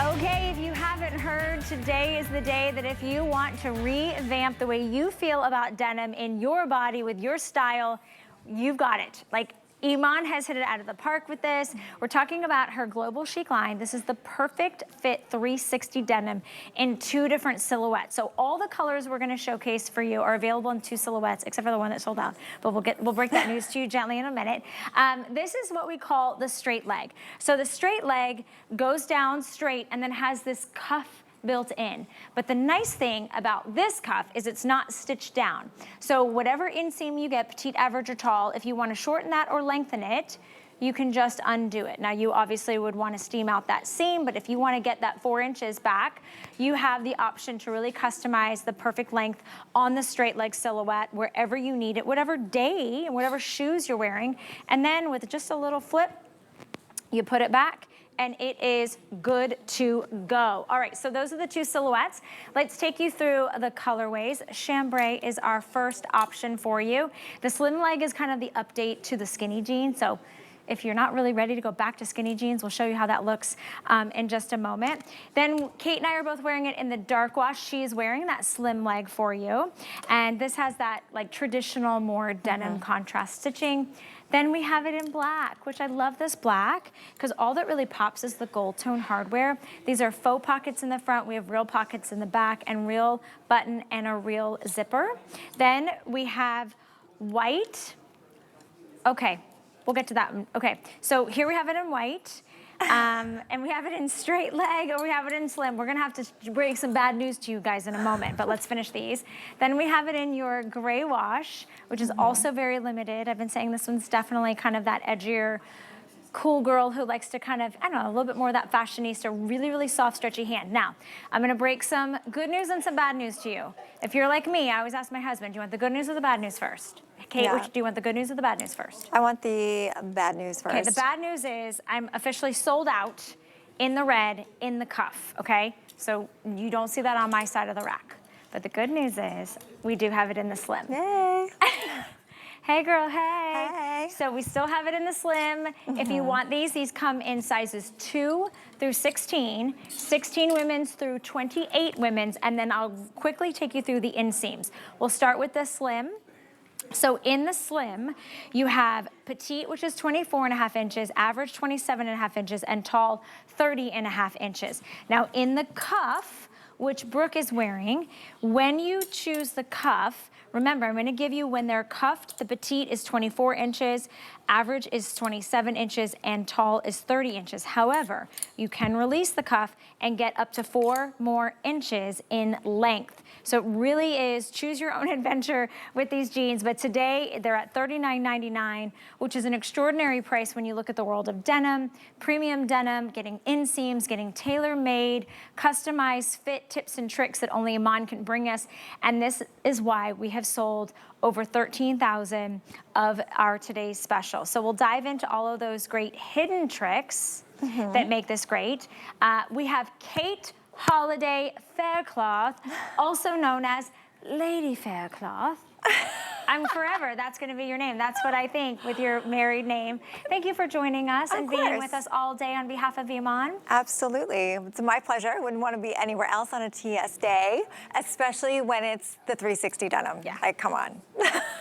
Okay, if you haven't heard, today is the day that if you want to revamp the way you feel about denim in your body with your style, you've got it. Like, Iman has hit it out of the park with this. We're talking about her global chic line. This is the perfect fit 360 denim in 2 different silhouettes. So all the colors we're gonna showcase for you are available in 2 silhouettes, except for the one that sold out. But we'll break that news to you gently in a minute. This is what we call the straight leg. So the straight leg goes down straight and then has this cuff built in. But the nice thing about this cuff is it's not stitched down. So whatever inseam you get, petite, average, or tall, if you want to shorten that or lengthen it, you can just undo it. Now you obviously would want to steam out that seam, but if you want to get that 4 inches back, you have the option to really customize the perfect length on the straight leg silhouette wherever you need it, whatever day and whatever shoes you're wearing. And then with just a little flip, you put it back, and it is good to go. All right, so those are the 2 silhouettes. Let's take you through the colorways. Chambray is our first option for you. The slim leg is kind of the update to the skinny jean. So if you're not really ready to go back to skinny jeans, we'll show you how that looks in just a moment. Then Kate and I are both wearing it in the dark wash. She is wearing that slim leg for you. And this has that like traditional, more denim contrast stitching. Then we have it in black, which I love this black because all that really pops is the gold tone hardware. These are faux pockets in the front. We have real pockets in the back and real button and a real zipper. Then we have white. Okay, we'll get to that one. Okay, so here we have it in white. And we have it in straight leg or we have it in slim. We're gonna have to break some bad news to you guys in a moment, but let's finish these. Then we have it in your gray wash, which is also very limited. I've been saying this one's definitely kind of that edgier, cool girl who likes to kind of, I don't know, a little bit more of that fashionista, really, really soft, stretchy hand. Now, I'm gonna break some good news and some bad news to you. If you're like me, I always ask my husband, do you want the good news or the bad news first? Kate, which, do you want the good news or the bad news first? I want the bad news first. Okay, the bad news is I'm officially sold out in the red, in the cuff, okay? So you don't see that on my side of the rack. But the good news is we do have it in the slim. Yay. Hey girl, hey. Hey. So we still have it in the slim. If you want these come in sizes 2 through 16, 16 women's through 28 women's, and then I'll quickly take you through the inseams. We'll start with the slim. So in the slim, you have petite, which is 24.5 inches, average 27.5 inches, and tall 30.5 inches. Now in the cuff, which Brooke is wearing, when you choose the cuff, remember, I'm gonna give you when they're cuffed, the petite is 24 inches, average is 27 inches, and tall is 30 inches. However, you can release the cuff and get up to 4 more inches in length. So it really is choose your own adventure with these jeans, but today they're at $39.99, which is an extraordinary price when you look at the world of denim, premium denim, getting inseams, getting tailor-made, customized fit tips and tricks that only Iman can bring us. And this is why we have sold over 13,000 of our today's special. So we'll dive into all of those great hidden tricks that make this great. We have Kate Holiday Faircloth, also known as Lady Faircloth. I'm forever, that's gonna be your name. That's what I think with your married name. Thank you for joining us and being with us all day on behalf of Iman. Absolutely, it's my pleasure. I wouldn't want to be anywhere else on a TS day, especially when it's the 360 denim. Yeah. Like, come on.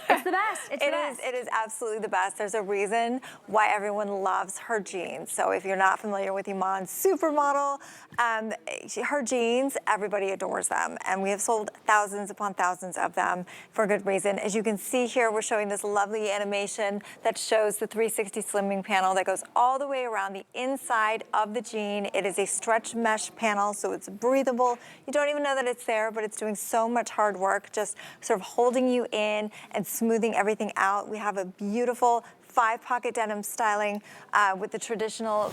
It's the best, it's the best. It is absolutely the best. There's a reason why everyone loves her jeans. So if you're not familiar with Iman's supermodel, her jeans, everybody adores them. And we have sold thousands upon thousands of them for good reason. As you can see here, we're showing this lovely animation that shows the 360 slimming panel that goes all the way around the inside of the jean. It is a stretch mesh panel, so it's breathable. You don't even know that it's there, but it's doing so much hard work, just sort of holding you in and smoothing everything out. We have a beautiful 5-pocket denim styling with the traditional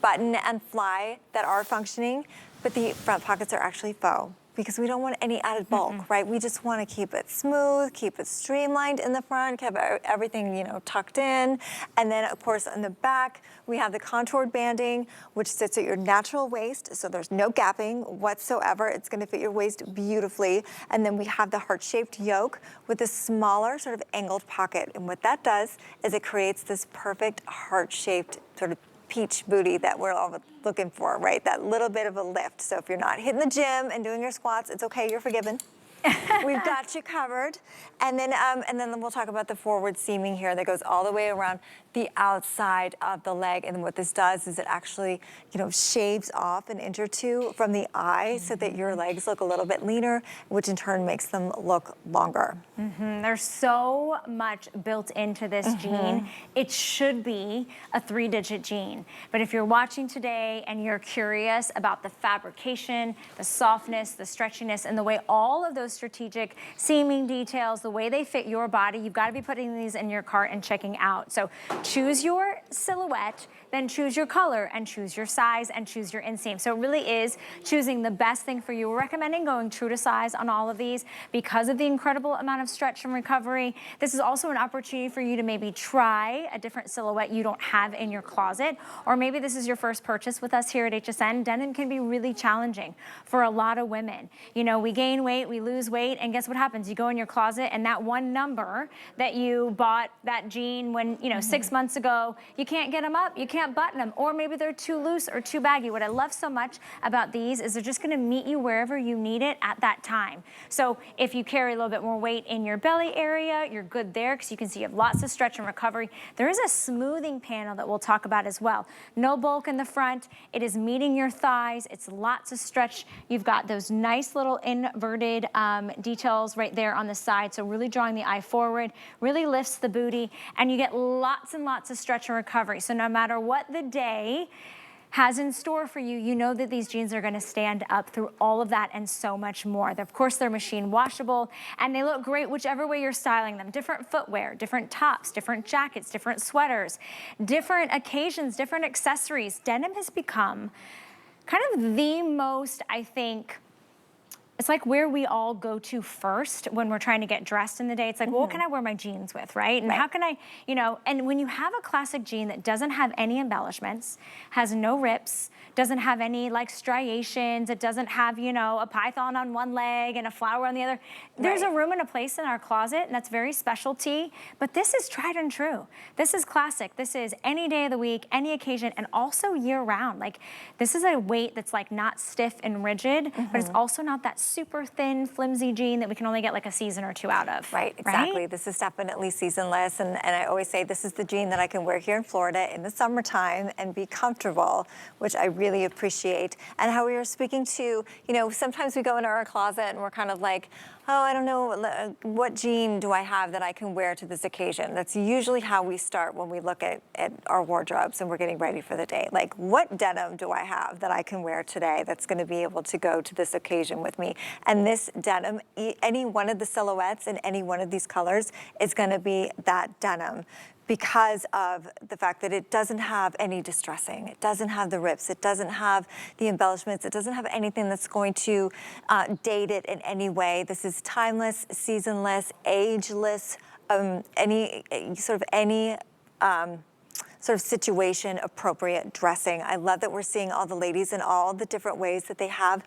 button and fly that are functioning, but the front pockets are actually faux, because we don't want any added bulk, right? We just want to keep it smooth, keep it streamlined in the front, keep everything, you know, tucked in. And then, of course, on the back, we have the contoured banding, which sits at your natural waist, so there's no gapping whatsoever. It's going to fit your waist beautifully. And then we have the heart-shaped yoke with a smaller sort of angled pocket. And what that does is it creates this perfect heart-shaped sort of peach booty that we're all looking for, right? That little bit of a lift. So if you're not hitting the gym and doing your squats, it's okay, you're forgiven. We've got you covered. And then we'll talk about the forward seaming here that goes all the way around the outside of the leg. And what this does is it actually, you know, shaves off an inch or two from the eye so that your legs look a little bit leaner, which in turn makes them look longer. There's so much built into this jean. It should be a 3-digit jean. But if you're watching today and you're curious about the fabrication, the softness, the stretchiness, and the way all of those strategic seaming details, the way they fit your body, you've got to be putting these in your cart and checking out. So choose your silhouette, then choose your color and choose your size and choose your inseam. So it really is choosing the best thing for you. We're recommending going true to size on all of these because of the incredible amount of stretch and recovery. This is also an opportunity for you to maybe try a different silhouette you don't have in your closet, or maybe this is your first purchase with us here at HSN. Denim can be really challenging for a lot of women. You know, we gain weight, we lose weight, and guess what happens? You go in your closet and that one number that you bought that jean when, you know, 6 months ago, you can't get them up, you can't button them, or maybe they're too loose or too baggy. What I love so much about these is they're just gonna meet you wherever you need it at that time. So if you carry a little bit more weight in your belly area, you're good there because you can see you have lots of stretch and recovery. There is a smoothing panel that we'll talk about as well. No bulk in the front. It is meeting your thighs. It's lots of stretch. You've got those nice little inverted details right there on the side. So really drawing the eye forward, really lifts the booty, and you get lots and lots of stretch and recovery. So no matter what the day has in store for you, you know that these jeans are gonna stand up through all of that and so much more. Of course, they're machine washable, and they look great whichever way you're styling them. Different footwear, different tops, different jackets, different sweaters, different occasions, different accessories. Denim has become kind of the most, I think, it's like where we all go to first when we're trying to get dressed in the day. It's like, well, what can I wear my jeans with, right? And how can I, you know, and when you have a classic jean that doesn't have any embellishments, has no rips, doesn't have any like striations, it doesn't have, you know, a python on one leg and a flower on the other. There's a room and a place in our closet, and that's very specialty, but this is tried and true. This is classic. This is any day of the week, any occasion, and also year round. Like, this is a weight that's like not stiff and rigid, but it's also not that super thin, flimsy jean that we can only get like a season or two out of. Right, exactly. Right? This is definitely seasonless, and I always say this is the jean that I can wear here in Florida in the summertime and be comfortable, which I really appreciate. And how we were speaking to, you know, sometimes we go into our closet and we're kind of like, oh, I don't know, what jean do I have that I can wear to this occasion? That's usually how we start when we look at our wardrobes and we're getting ready for the day. Like, what denim do I have that I can wear today that's gonna be able to go to this occasion with me? And this denim, any one of the silhouettes in any one of these colors is gonna be that denim, because of the fact that it doesn't have any distressing. It doesn't have the rips. It doesn't have the embellishments. It doesn't have anything that's going to date it in any way. This is timeless, seasonless, ageless, any sort of situation appropriate dressing. I love that we're seeing all the ladies in all the different ways that they have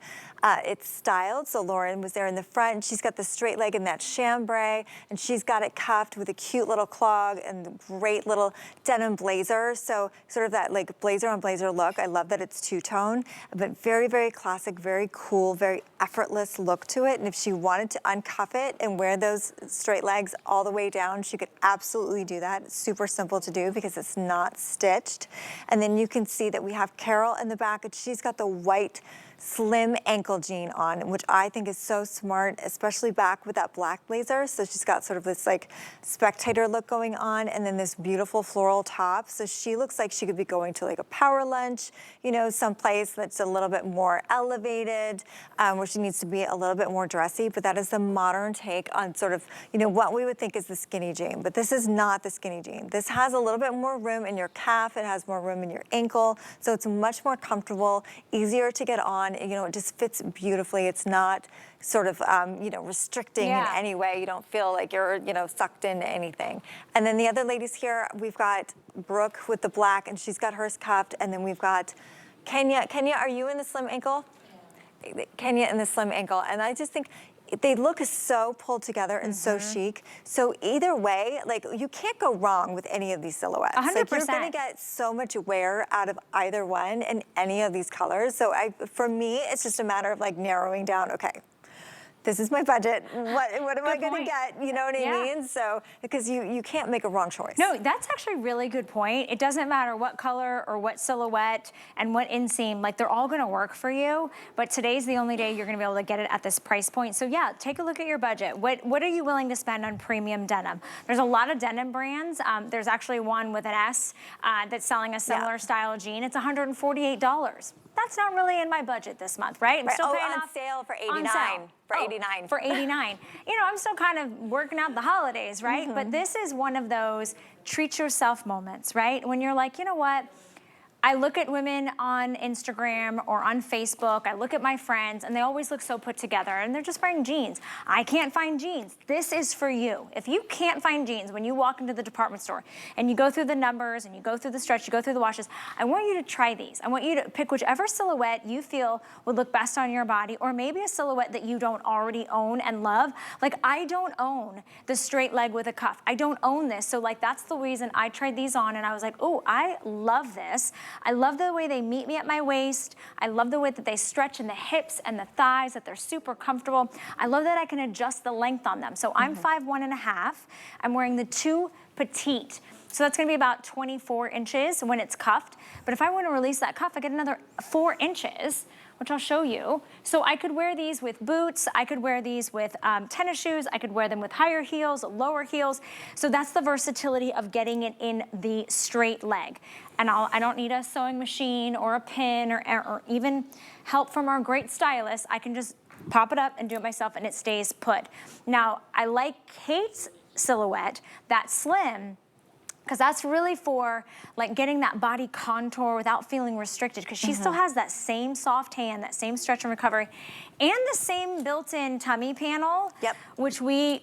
it's styled. So Lauren was there in the front. She's got the straight leg in that chambray, and she's got it cuffed with a cute little clog and great little denim blazer. So sort of that like blazer on blazer look. I love that it's two-tone, but very, very classic, very cool, very effortless look to it. And if she wanted to uncuff it and wear those straight legs all the way down, she could absolutely do that. It's super simple to do because it's not stitched. And then you can see that we have Carol in the back, and she's got the white slim ankle jean on, which I think is so smart, especially back with that black blazer. So she's got sort of this like spectator look going on, and then this beautiful floral top. So she looks like she could be going to like a power lunch, you know, someplace that's a little bit more elevated, where she needs to be a little bit more dressy. But that is the modern take on sort of, you know, what we would think is the skinny jean. But this is not the skinny jean. This has a little bit more room in your calf. It has more room in your ankle. So it's much more comfortable, easier to get on. You know, it just fits beautifully. It's not sort of, you know, restricting in any way. You don't feel like you're, you know, sucked into anything. And then the other ladies here, we've got Brooke with the black, and she's got hers cuffed. And then we've got Kenya. Kenya, are you in the slim ankle? Kenya in the slim ankle. And I just think, they look so pulled together and so chic. So either way, like you can't go wrong with any of these silhouettes. 100%. Like you're gonna get so much wear out of either one in any of these colors. So for me, it's just a matter of like narrowing down, okay, this is my budget. What am I gonna get? You know what I mean? So, because you can't make a wrong choice. No, that's actually a really good point. It doesn't matter what color or what silhouette and what inseam, like they're all gonna work for you, but today's the only day you're gonna be able to get it at this price point. So yeah, take a look at your budget. What are you willing to spend on premium denim? There's a lot of denim brands. There's actually one with an S that's selling a similar style jean. It's $148. That's not really in my budget this month, right? I'm still paying on off sale for $89. For $89. For $89. You know, I'm still kind of working out the holidays, right? But this is one of those treat yourself moments, right? When you're like, you know what? I look at women on Instagram or on Facebook, I look at my friends, and they always look so put together, and they're just wearing jeans. I can't find jeans. This is for you. If you can't find jeans when you walk into the department store and you go through the numbers and you go through the stretch, you go through the washes, I want you to try these. I want you to pick whichever silhouette you feel would look best on your body, or maybe a silhouette that you don't already own and love. Like, I don't own the straight leg with a cuff. I don't own this. So like, that's the reason I tried these on and I was like, oh, I love this. I love the way they meet me at my waist. I love the way that they stretch in the hips and the thighs, that they're super comfortable. I love that I can adjust the length on them. So I'm 5'1.5". I'm wearing the 2 petite. So that's gonna be about 24 inches when it's cuffed. But if I want to release that cuff, I get another 4 inches, which I'll show you. So I could wear these with boots, I could wear these with tennis shoes, I could wear them with higher heels, lower heels. So that's the versatility of getting it in the straight leg. And I don't need a sewing machine or a pin or even help from our great stylist. I can just pop it up and do it myself and it stays put. Now, I like Kate's silhouette, that slim, because that's really for like getting that body contour without feeling restricted, because she still has that same soft hand, that same stretch and recovery, and the same built-in tummy panel, which I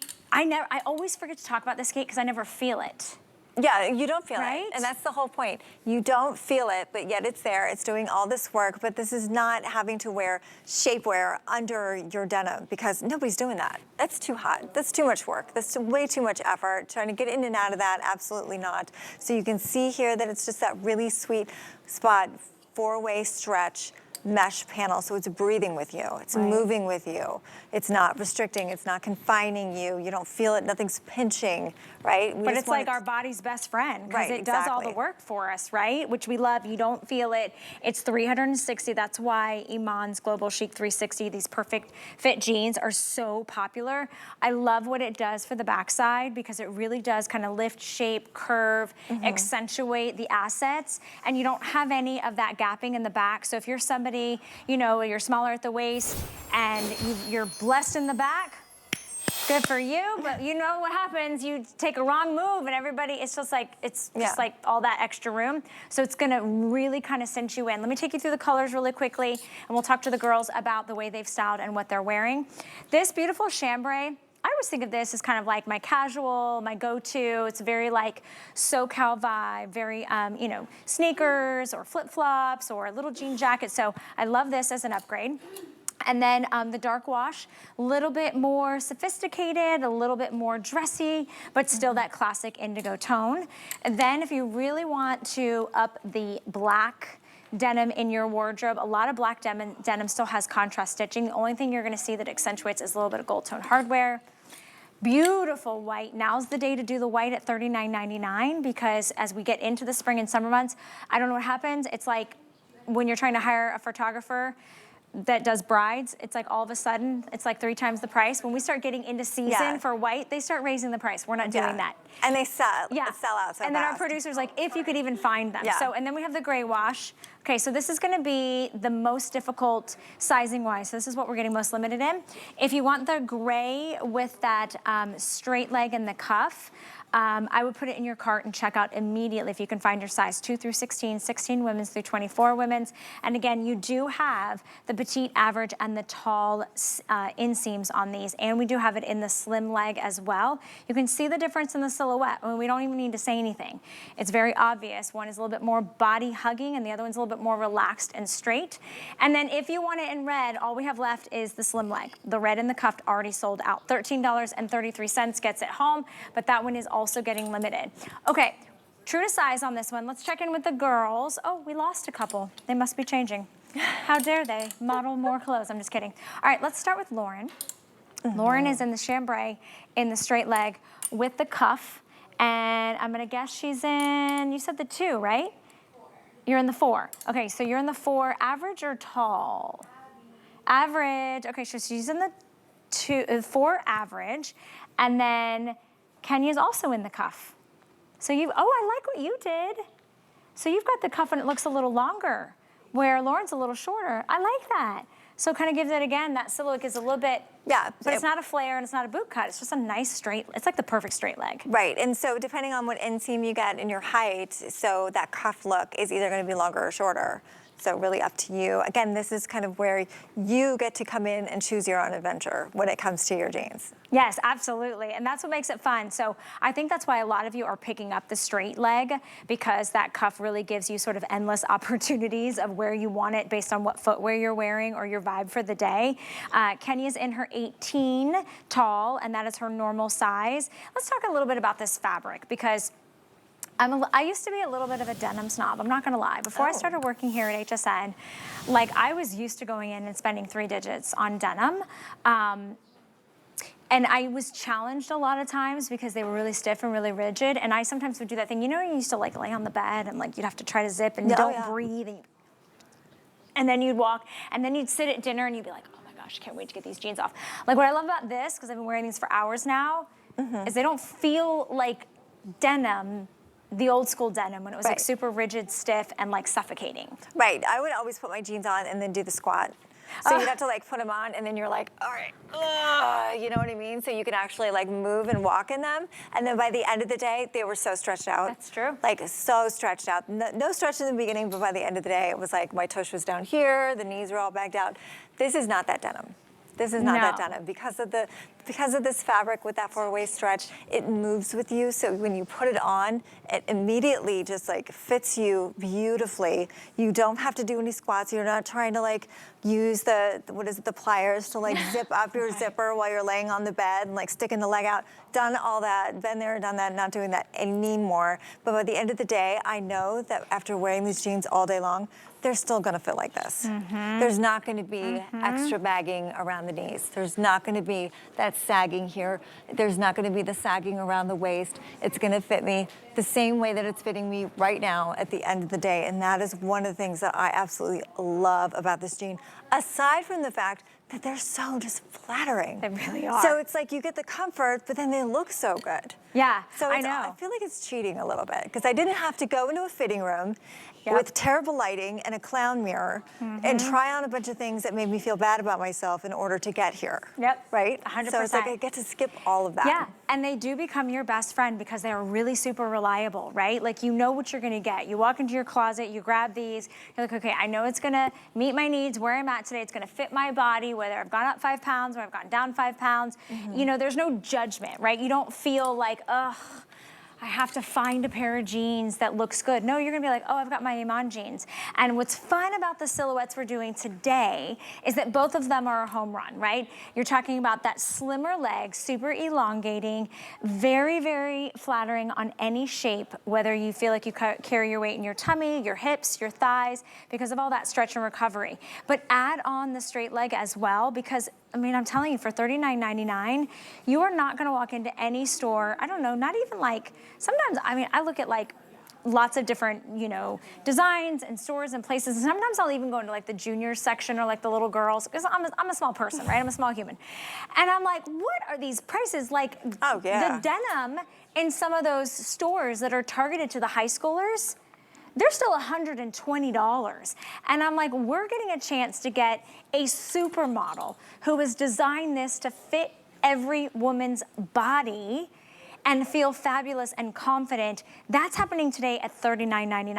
always forget to talk about this, Kate, because I never feel it. Yeah, you don't feel it. And that's the whole point. You don't feel it, but yet it's there. It's doing all this work, but this is not having to wear shapewear under your denim, because nobody's doing that. That's too hot. That's too much work. That's way too much effort. Trying to get in and out of that, absolutely not. So you can see here that it's just that really sweet spot, 4-way stretch, mesh panel, so it's breathing with you, it's moving with you, it's not restricting, it's not confining you, you don't feel it, nothing's pinching, right? But it's like our body's best friend, because it does all the work for us, right? Which we love. You don't feel it. It's 360. That's why Iman's Global Chic 360, these perfect fit jeans, are so popular. I love what it does for the backside, because it really does kind of lift, shape, curve, accentuate the assets, and you don't have any of that gapping in the back. So if you're somebody, you know, you're smaller at the waist and you're blessed in the back, good for you, but you know what happens, you take a wrong move and everybody, it's just like all that extra room. So it's gonna really kind of cinch you in. Let me take you through the colors really quickly, and we'll talk to the girls about the way they've styled and what they're wearing. This beautiful chambray, I always think of this as kind of like my casual, my go-to. It's very like SoCal vibe, very, you know, sneakers or flip-flops or a little jean jacket. So I love this as an upgrade. And then the dark wash, a little bit more sophisticated, a little bit more dressy, but still that classic indigo tone. And then if you really want to up the black denim in your wardrobe, a lot of black denim still has contrast stitching. The only thing you're gonna see that accentuates is a little bit of gold tone hardware. Beautiful white. Now's the day to do the white at $39.99, because as we get into the spring and summer months, I don't know what happens. It's like when you're trying to hire a photographer that does brides, it's like all of a sudden, it's like 3 times the price. When we start getting into season for white, they start raising the price. We're not doing that. And they sell out so fast. And then our producer's like, if you could even find them. So, and then we have the gray wash. Okay, so this is gonna be the most difficult sizing-wise. So this is what we're getting most limited in. If you want the gray with that straight leg and the cuff, I would put it in your cart and check out immediately if you can find your size 2 through 16, 16 women's through 24 women's. And again, you do have the petite, average, and the tall inseams on these. And we do have it in the slim leg as well. You can see the difference in the silhouette. I mean, we don't even need to say anything. It's very obvious. One is a little bit more body hugging and the other one's a little bit more relaxed and straight. And then if you want it in red, all we have left is the slim leg. The red and the cuffed already sold out. $13.33 gets it home, but that one is also getting limited. Okay, true to size on this one. Let's check in with the girls. Oh, we lost a couple. They must be changing. How dare they model more clothes? I'm just kidding. All right, let's start with Lauren. Lauren is in the chambray in the straight leg with the cuff, and I'm gonna guess she's in, you said the 2, right? You're in the 4. Okay, so you're in the 4, average or tall? Average. Okay, so she's in the 4 average, and then Kenya's also in the cuff. So I like what you did. So you've got the cuff and it looks a little longer, where Lauren's a little shorter. I like that. So it kind of gives it, again, that silhouette is a little bit, yeah, but it's not a flare and it's not a boot cut. It's just a nice straight, it's like the perfect straight leg. Right, and so depending on what inseam you get in your height, so that cuff look is either gonna be longer or shorter. So really up to you. Again, this is kind of where you get to come in and choose your own adventure when it comes to your jeans. Yes, absolutely. And that's what makes it fun. So I think that's why a lot of you are picking up the straight leg, because that cuff really gives you sort of endless opportunities of where you want it based on what footwear you're wearing or your vibe for the day. Kenya's in her 18 tall, and that is her normal size. Let's talk a little bit about this fabric, because I used to be a little bit of a denim snob, I'm not gonna lie. Before I started working here at HSN, like I was used to going in and spending 3 digits on denim. And I was challenged a lot of times because they were really stiff and really rigid. And I sometimes would do that thing, you know, you used to like lay on the bed and like you'd have to try to zip and you don't breathe. And then you'd walk and then you'd sit at dinner and you'd be like, oh my gosh, can't wait to get these jeans off. Like what I love about this, because I've been wearing these for hours now, is they don't feel like denim, the old school denim when it was like super rigid, stiff, and like suffocating. Right, I would always put my jeans on and then do the squat. So you'd have to like put them on and then you're like, all right, you know what I mean? So you can actually like move and walk in them. And then by the end of the day, they were so stretched out. That's true. Like so stretched out. No stretch in the beginning, but by the end of the day, it was like my tush was down here, the knees were all bagged out. This is not that denim. This is not that denim. Because of this fabric with that 4-way stretch, it moves with you. So when you put it on, it immediately just like fits you beautifully. You don't have to do any squats. You're not trying to like use the pliers to like zip up your zipper while you're laying on the bed and like sticking the leg out. Done all that, been there, done that, not doing that anymore. But by the end of the day, I know that after wearing these jeans all day long, they're still gonna fit like this. There's not gonna be extra bagging around the knees. There's not gonna be that sagging here. There's not gonna be the sagging around the waist. It's gonna fit me the same way that it's fitting me right now at the end of the day. And that is one of the things that I absolutely love about this jean, aside from the fact that they're so just flattering. They really are. So it's like you get the comfort, but then they look so good. Yeah, so I know. I feel like it's cheating a little bit because I didn't have to go into a fitting room with terrible lighting and a clown mirror and try on a bunch of things that made me feel bad about myself in order to get here. Right? 100%. So it's like I get to skip all of that. Yeah, and they do become your best friend because they are really super reliable, right? Like you know what you're gonna get. You walk into your closet, you grab these, you're like, okay, I know it's gonna meet my needs where I'm at today. It's gonna fit my body, whether I've gone up 5 pounds or I've gone down 5 pounds. You know, there's no judgment, right? You don't feel like, ugh, I have to find a pair of jeans that looks good. No, you're gonna be like, oh, I've got my Iman jeans. And what's fun about the silhouettes we're doing today is that both of them are a home run, right? You're talking about that slimmer leg, super elongating, very, very flattering on any shape, whether you feel like you carry your weight in your tummy, your hips, your thighs, because of all that stretch and recovery. But add on the straight leg as well, because I mean, I'm telling you, for $39.99, you are not gonna walk into any store, I don't know, not even like, sometimes, I mean, I look at like lots of different, you know, designs and stores and places. And sometimes I'll even go into like the junior section or like the little girls, because I'm a small person, right? I'm a small human. And I'm like, what are these prices? Like the denim in some of those stores that are targeted to the high schoolers, they're still $120. And I'm like, we're getting a chance to get a supermodel who has designed this to fit every woman's body. and feel fabulous and confident. That's happening today at $39.99.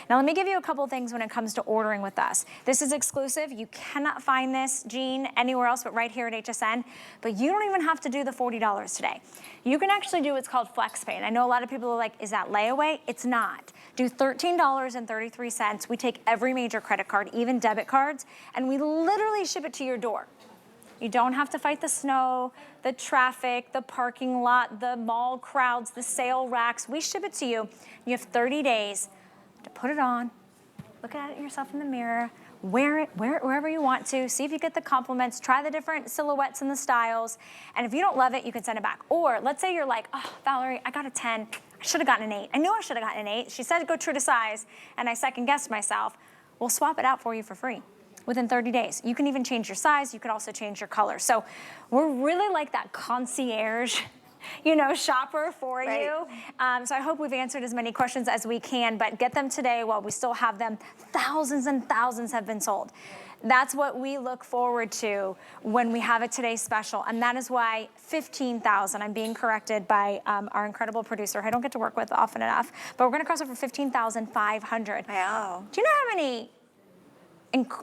Now let me give you a couple things when it comes to ordering with us. This is exclusive. You cannot find this jean anywhere else but right here at HSN, but you don't even have to do the $40 today. You can actually do what's called flex pay. And I know a lot of people are like, is that layaway? It's not. Do $13.33. We take every major credit card, even debit cards, and we literally ship it to your door. You don't have to fight the snow, the traffic, the parking lot, the mall crowds, the sale racks. We ship it to you. You have 30 days to put it on, look at it yourself in the mirror, wear it wherever you want to, see if you get the compliments, try the different silhouettes and the styles, and if you don't love it, you can send it back. Or let's say you're like, oh, Valerie, I got a 10. I should have gotten an 8. I knew I should have gotten an 8. She said go true to size, and I second-guessed myself. We'll swap it out for you for free within 30 days. You can even change your size. You can also change your color. So we're really like that concierge, you know, shopper for you. So I hope we've answered as many questions as we can, but get them today while we still have them. Thousands and thousands have been sold. That's what we look forward to when we have it today special. And that is why 15,000, I'm being corrected by our incredible producer, who I don't get to work with often enough, but we're gonna cross over 15,500. Wow. Do you know how many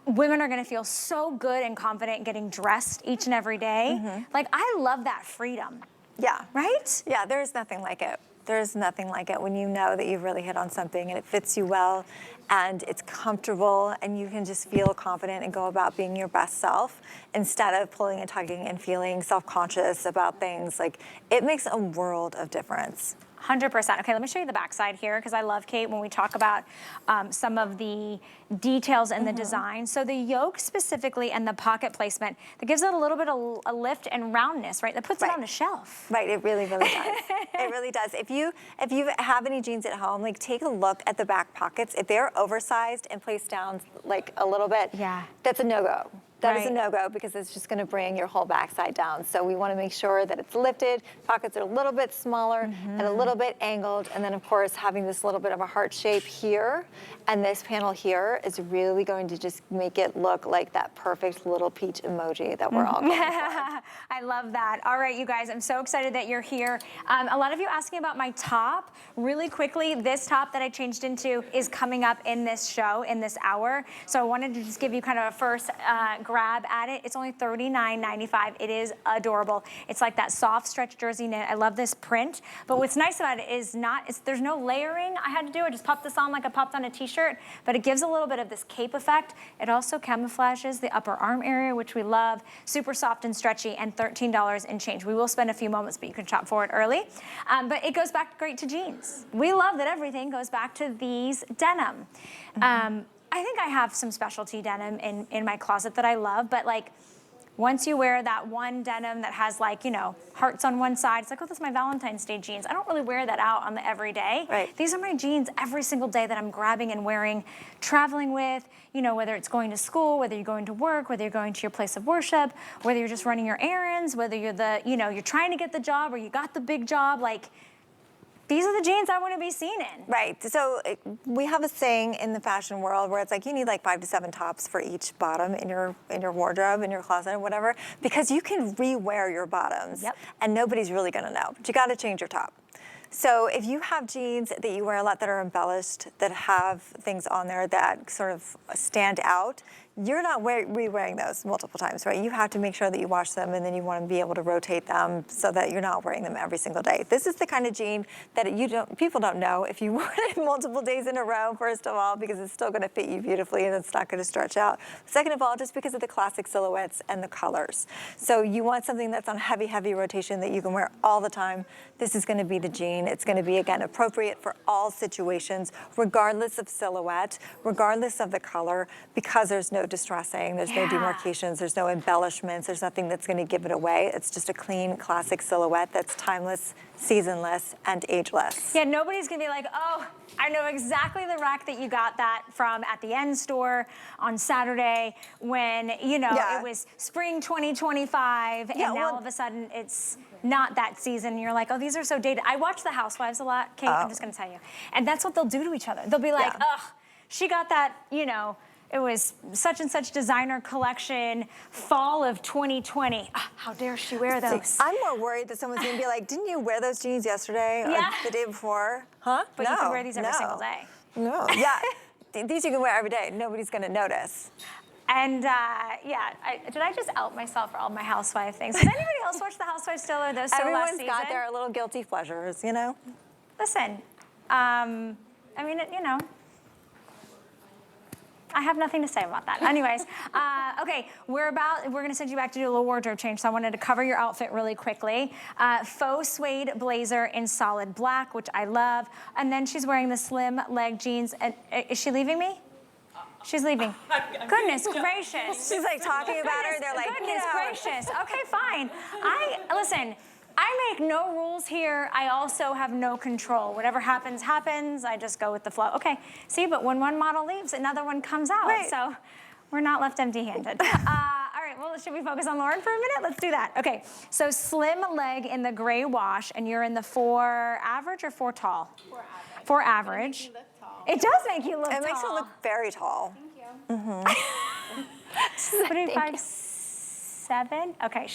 women are gonna feel so good and confident getting dressed each and every day? Like, I love that freedom. Yeah. Right? Yeah, there's nothing like it. There's nothing like it when you know that you've really hit on something and it fits you well and it's comfortable and you can just feel confident and go about being your best self instead of pulling and tugging and feeling self-conscious about things. Like, it makes a world of difference. 100%. Okay, let me show you the backside here because I love, Kate, when we talk about some of the details in the design. So the yoke specifically and the pocket placement, that gives it a little bit of a lift and roundness, right? That puts it on the shelf. Right, it really, really does. It really does. If you have any jeans at home, like, take a look at the back pockets. If they're oversized and placed down like a little bit, that's a no-go. That is a no-go because it's just gonna bring your whole backside down. So we wanna make sure that it's lifted, pockets are a little bit smaller and a little bit angled. And then of course, having this little bit of a heart shape here and this panel here is really going to just make it look like that perfect little peach emoji that we're all going for. I love that. All right, you guys, I'm so excited that you're here. A lot of you asking about my top. Really quickly, this top that I changed into is coming up in this show, in this hour. So I wanted to just give you kind of a first grab at it. It's only $39.95. It is adorable. It's like that soft stretch jersey knit. I love this print. But what's nice about it is there's no layering I had to do. I just popped this on like I popped on a t-shirt, but it gives a little bit of this cape effect. It also camouflages the upper arm area, which we love. Super soft and stretchy, and $13 and change. We will spend a few moments, but you can shop for it early. But it goes back great to jeans. We love that everything goes back to these denim. I think I have some specialty denim in my closet that I love, but like, once you wear that one denim that has, like, you know, hearts on one side, it's like, oh, that's my Valentine's Day jeans. I don't really wear that out on the everyday. Right. These are my jeans every single day that I'm grabbing and wearing, traveling with, you know, whether it's going to school, whether you're going to work, whether you're going to your place of worship, whether you're just running your errands, whether you're you're trying to get the job or you got the big job, like, these are the jeans I want to be seen in. Right. So we have a saying in the fashion world where it's like you need like 5 to 7 tops for each bottom in your wardrobe, in your closet, or whatever, because you can re-wear your bottoms, and nobody's really going to know. But you got to change your top. So if you have jeans that you wear a lot that are embellished, that have things on there that sort of stand out, you're not re-wearing those multiple times, right? You have to make sure that you wash them, and then you want to be able to rotate them so that you're not wearing them every single day. This is the kind of jean that people don't know if you wear it multiple days in a row, first of all, because it's still going to fit you beautifully and it's not going to stretch out. Second of all, just because of the classic silhouettes and the colors. So you want something that's on heavy, heavy rotation that you can wear all the time. This is going to be the jean. It's going to be, again, appropriate for all situations, regardless of silhouette, regardless of the color, because there's no distressing, there's no demarcations, there's no embellishments, there's nothing that's going to give it away. It's just a clean, classic silhouette that's timeless, seasonless, and ageless. Yeah, nobody's going to be like, oh, I know exactly the rack that you got that from at the end store on Saturday when, you know, it was spring 2025, and now all of a sudden it's not that season. You're like, oh, these are so dated. I watch The Housewives a lot, Kate, I'm just going to tell you. And that's what they'll do to each other. They'll be like, oh, she got that, you know, it was such and such designer collection, fall of 2020. How dare she wear those? I'm more worried that someone's gonna be like, didn't you wear those jeans yesterday or the day before? Huh? But you can wear these every single day. No, yeah, these you can wear every day. Nobody's gonna notice. And yeah, did I just out myself for all my housewife things? Does anybody else watch The Housewives still, or those so last season? Everyone's got their little guilty pleasures, you know? Listen, I mean, you know, I have nothing to say about that. Anyways, okay, we're gonna send you back to do a little wardrobe change, so I wanted to cover your outfit really quickly. Faux suede blazer in solid black, which I love. And then she's wearing the SlimLeg jeans. And is she leaving me? She's leaving. Goodness gracious. She's like talking about her, they're like, goodness gracious. Okay, fine. Listen, I make no rules here. I also have no control. Whatever happens, happens. I just go with the flow. Okay, see, but when one model leaves, another one comes out. Right. So we're not left empty-handed. All right, well, should we focus on Lauren for a minute? Let's do that. Okay, so SlimLeg in the gray wash, and you're in the 4 average or 4 tall? 4 average. 4 average. It does make you look tall. It makes her look very tall. Thank you. She's 5'7". Okay,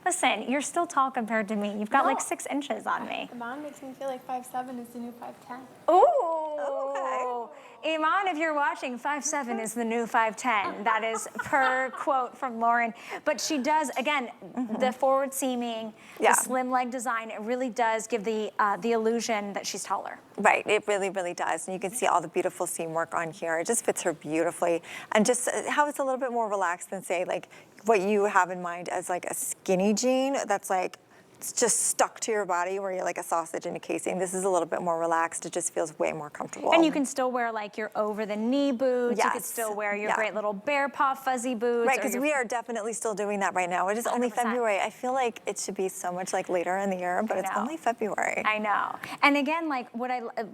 listen, you're still tall compared to me. You've got like 6 inches on me. Mom makes me feel like 5'7" is the new 5'10". Ooh. Okay. Iman, if you're watching, 5'7" is the new 5'10". That is per quote from Lauren. But she does, again, the forward seaming, the SlimLeg design, it really does give the illusion that she's taller. Right, it really, really does. And you can see all the beautiful seam work on here. It just fits her beautifully. And just how it's a little bit more relaxed than, say, like what you have in mind as like a skinny jean that's like, it's just stuck to your body where you're like a sausage in a casing. This is a little bit more relaxed. It just feels way more comfortable. And you can still wear like your over-the-knee boots. Yes. You could still wear your great little bear paw fuzzy boots. Right, because we are definitely still doing that right now. It is only 100%. February. I feel like it should be so much like later in the year, but it's only February. I know. And again, like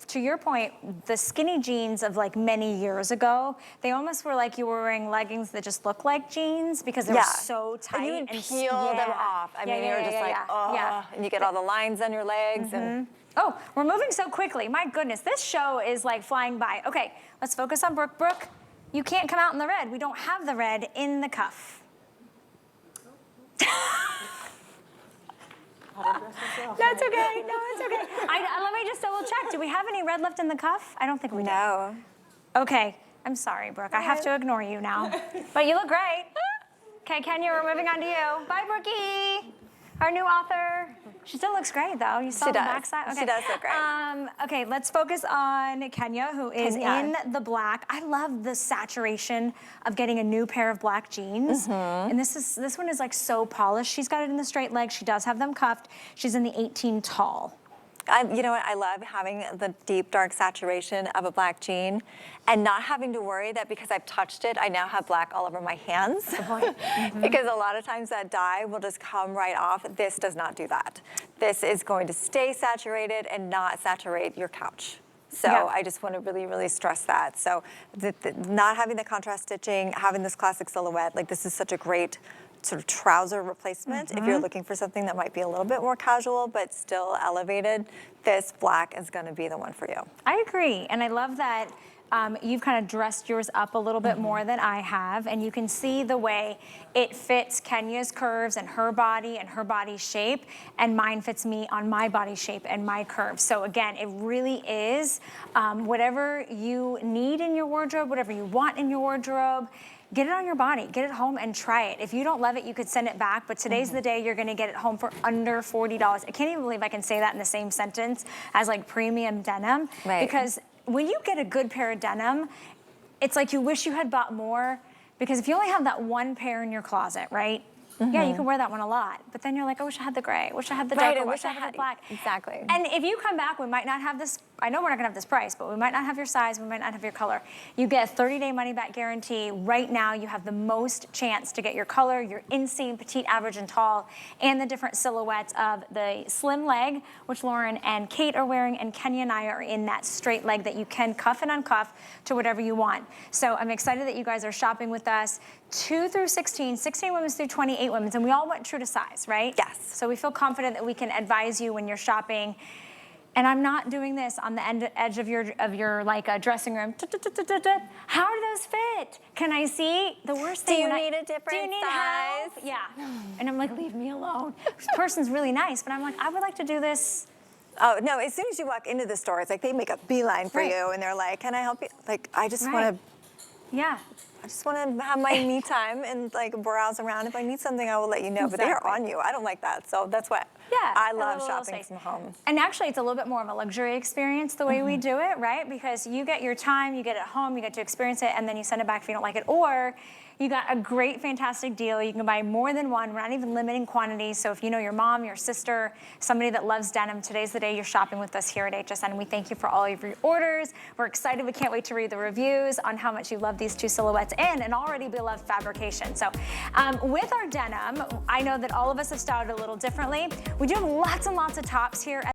to your point, the skinny jeans of like many years ago, they almost were like you were wearing leggings that just look like jeans because they were so tight. And you would peel them off. I mean, you were just like, oh, and you get all the lines on your legs. And oh, we're moving so quickly. My goodness, this show is like flying by. Okay, let's focus on Brooke. Brooke, you can't come out in the red. We don't have the red in the cuff. That's okay. No, it's okay. Let me just double check. Do we have any red left in the cuff? I don't think we do. No. Okay, I'm sorry, Brooke. I have to ignore you now. But you look great. Okay, Kenya, we're moving on to you. Bye, Brookie. Our new author. She still looks great, though. You saw the backside? Okay. She does look great. Okay, let's focus on Kenya, who is in the black. I love the saturation of getting a new pair of black jeans. And this one is like so polished. She's got it in the straight leg. She does have them cuffed. She's in the 18 tall. You know what, I love having the deep, dark saturation of a black jean and not having to worry that because I've touched it, I now have black all over my hands. Good point. Because a lot of times that dye will just come right off. This does not do that. This is going to stay saturated and not saturate your couch. So I just want to really, really stress that. So not having the contrast stitching, having this classic silhouette, like this is such a great sort of trouser replacement. If you're looking for something that might be a little bit more casual but still elevated, this black is going to be the one for you. I agree, and I love that you've kind of dressed yours up a little bit more than I have, and you can see the way it fits Kenya's curves and her body shape, and mine fits me on my body shape and my curves. So again, it really is whatever you need in your wardrobe, whatever you want in your wardrobe. Get it on your body, get it home and try it. If you don't love it, you could send it back, but today's the day you're gonna get it home for under $40. I can't even believe I can say that in the same sentence as like premium denim. Right. Because when you get a good pair of denim, it's like you wish you had bought more, because if you only have that one pair in your closet, right? Yeah, you can wear that one a lot, but then you're like, I wish I had the gray, I wish I had the dark, I wish I had the black. Exactly. And if you come back, we might not have this, I know we're not gonna have this price, but we might not have your size, we might not have your color. You get a 30-day money-back guarantee. Right now, you have the most chance to get your color, your inseam, petite, average, and tall, and the different silhouettes of the SlimLeg, which Lauren and Kate are wearing, and Kenya and I are in that straight leg that you can cuff and uncuff to whatever you want. So I'm excited that you guys are shopping with us. 2 through 16, 16 women's through 28 women's, and we all went true to size, right? Yes. So we feel confident that we can advise you when you're shopping. And I'm not doing this on the edge of your like dressing room. How do those fit? Can I see? The worst thing. Do you need a different do you need size? help? Yeah. And I'm like, leave me alone. This person's really nice, but I'm like, I would like to do this. Oh, no, as soon as you walk into the store, it's like they make a beeline for Right. you and they're like, can I help you? Like, I just Right. want to Yeah. I just want to have my me time and like browse around. If I need something, I will let you know. But they are Exactly. on you. I don't like that. So that's what I love shopping from home. And actually, it's a little bit more of a luxury experience the way we do it, right? Because you get your time, you get it home, you get to experience it, and then you send it back if you don't like it. Or you got a great, fantastic deal. You can buy more than one. We're not even limiting quantities. So if you know your mom, your sister, somebody that loves denim, today's the day you're shopping with us here at HSN. We thank you for all of your orders. We're excited. We can't wait to read the reviews on how much you love these two silhouettes and an already beloved fabrication. So with our denim, I know that all of us have styled it a little differently. We do have lots and lots of tops here.